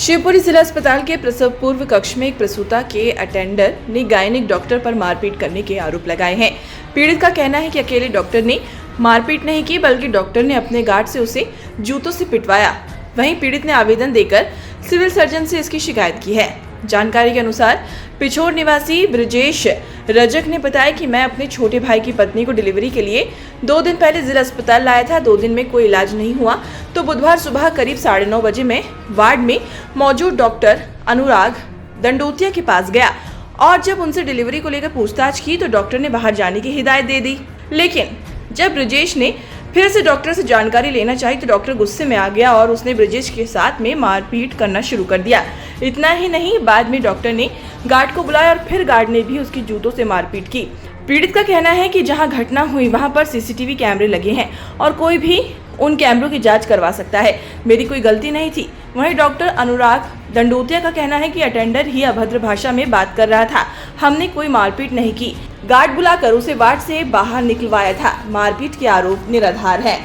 शिवपुरी जिला अस्पताल के प्रसव पूर्व कक्ष में एक प्रसूता के अटेंडर ने गायनिक डॉक्टर पर मारपीट करने के आरोप लगाए हैं। पीड़ित का कहना है कि अकेले डॉक्टर ने मारपीट नहीं की, बल्कि डॉक्टर ने अपने गार्ड से उसे जूतों से पिटवाया। वहीं पीड़ित ने आवेदन देकर सिविल सर्जन से इसकी शिकायत की है। जानकारी के अनुसार पिछोर निवासी ब्रजेश रजक ने बताया कि मैं अपने छोटे भाई की पत्नी को डिलीवरी के लिए 2 दिन पहले जिला अस्पताल लाया था। 2 दिन में कोई इलाज नहीं हुआ तो बुधवार सुबह करीब 9:30 बजे मैं वार्ड में मौजूद डॉक्टर अनुराग दंडोतिया के पास गया और जब उनसे डिलीवरी को लेकर पूछताछ की तो डॉक्टर ने बाहर जाने की हिदायत दे दी। लेकिन जब ब्रजेश ने फिर से डॉक्टर से जानकारी लेना चाही तो डॉक्टर गुस्से में आ गया और उसने ब्रजेश के साथ में मारपीट करना शुरू कर दिया। इतना ही नहीं, बाद में डॉक्टर ने गार्ड को बुलाया और फिर गार्ड ने भी उसकी जूतों से मारपीट की। पीड़ित का कहना है कि जहां घटना हुई वहां पर सीसीटीवी कैमरे लगे हैं और कोई भी उन कैमरों की जांच करवा सकता है। मेरी कोई गलती नहीं थी। वहीं डॉक्टर अनुराग दंडोतिया का कहना है कि अटेंडर ही अभद्र भाषा में बात कर रहा था, हमने कोई मारपीट नहीं की। गार्ड बुलाकर उसे वार्ड से बाहर निकलवाया था। मारपीट के आरोप निराधार है।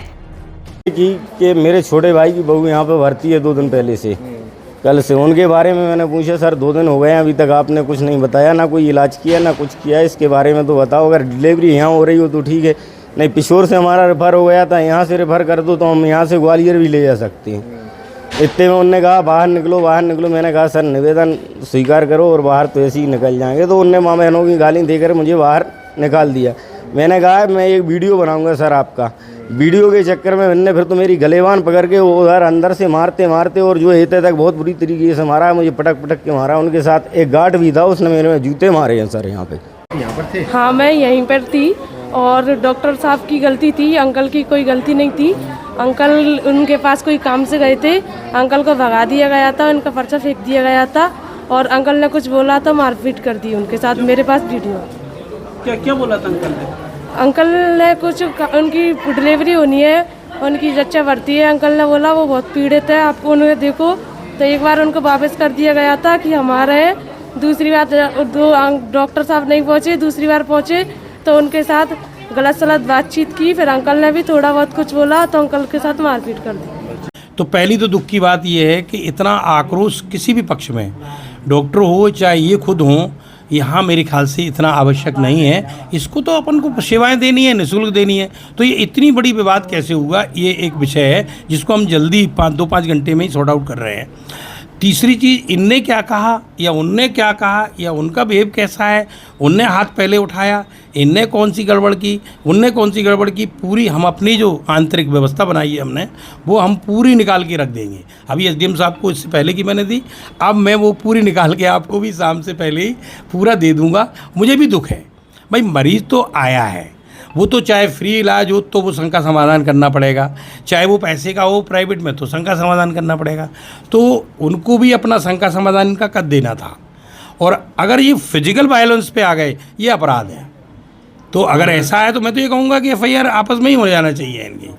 कि मेरे छोटे भाई की बहू यहाँ पे भर्ती है 2 दिन पहले से, कल से। उनके बारे में मैंने पूछा, सर 2 दिन हो गए हैं, अभी तक आपने कुछ नहीं बताया, ना कोई इलाज किया ना कुछ किया, इसके बारे में तो बताओ। अगर डिलीवरी यहाँ हो रही हो तो ठीक है, नहीं पिछोर से हमारा रेफर हो गया था, यहाँ से रेफर कर दो तो हम यहाँ से ग्वालियर भी ले जा सकते हैं। इतने में उनने कहा बाहर निकलो बाहर निकलो। मैंने कहा सर निवेदन स्वीकार करो और बाहर तो ऐसे ही निकल जाएंगे। तो उनने माँ बहनों की गाली देकर मुझे बाहर निकाल दिया। मैंने कहा मैं एक वीडियो बनाऊंगा सर आपका। वीडियो के चक्कर में मैंने फिर तो मेरी गलेवान पकड़ के वो उधर अंदर से मारते मारते और जो हेते तक बहुत बुरी तरीके से मारा, मुझे पटक पटक के मारा। उनके साथ एक गार्ड भी था, उसने मेरे में जूते मारे हैं सर। यहाँ पर थे? हाँ, मैं यहीं पर थी और डॉक्टर साहब की गलती थी, अंकल की कोई गलती नहीं थी। अंकल उनके पास कोई काम से गए थे, अंकल को भगा दिया गया था, उनका पर्चा फेंक दिया गया था और अंकल ने कुछ बोला तो मारपीट कर दी उनके साथ। मेरे पास वीडियो। क्या क्या बोला था अंकल ने? अंकल ने कुछ, उनकी डिलीवरी होनी है, उनकी जच्चा भर्ती है। अंकल ने बोला वो बहुत पीड़ित है, आपको उन्हें देखो। तो एक बार उनको वापस कर दिया गया था कि हमारा है। दूसरी बार डॉक्टर साहब नहीं पहुँचे, दूसरी बार पहुँचे तो उनके साथ गलत सलत बातचीत की। फिर अंकल ने भी थोड़ा बहुत कुछ बोला तो अंकल के साथ मारपीट कर दी। तो पहली तो दुख की बात यह है कि इतना आक्रोश किसी भी पक्ष में, डॉक्टर हो चाहे ये खुद हो, यहाँ मेरे ख्याल से इतना आवश्यक नहीं है। इसको तो अपन को सेवाएं देनी है, निःशुल्क देनी है। तो ये इतनी बड़ी विवाद कैसे हुआ, ये एक विषय है जिसको हम जल्दी 2-5 घंटे में ही सॉर्ट आउट कर रहे हैं। तीसरी चीज़, इनने क्या कहा या उनने क्या कहा या उनका बिहेव कैसा है, उनने हाथ पहले उठाया, इनने कौन सी गड़बड़ की, उनने कौन सी गड़बड़ की, पूरी हम अपनी जो आंतरिक व्यवस्था बनाई है हमने, वो हम पूरी निकाल के रख देंगे। अभी एसडीएम साहब को इससे पहले की मैंने दी, अब मैं वो पूरी निकाल के आपको भी शाम से पहले ही पूरा दे दूँगा। मुझे भी दुख है भाई, मरीज़ तो आया है, वो तो चाहे फ्री इलाज हो तो वो शंका समाधान करना पड़ेगा, चाहे वो पैसे का हो प्राइवेट में तो शंका समाधान करना पड़ेगा। तो उनको भी अपना शंका समाधान का कर देना था। और अगर ये फिजिकल वायलेंस पे आ गए, ये अपराध है। तो अगर ऐसा है तो मैं तो ये कहूँगा कि एफआईआर आपस में ही हो जाना चाहिए इनकी।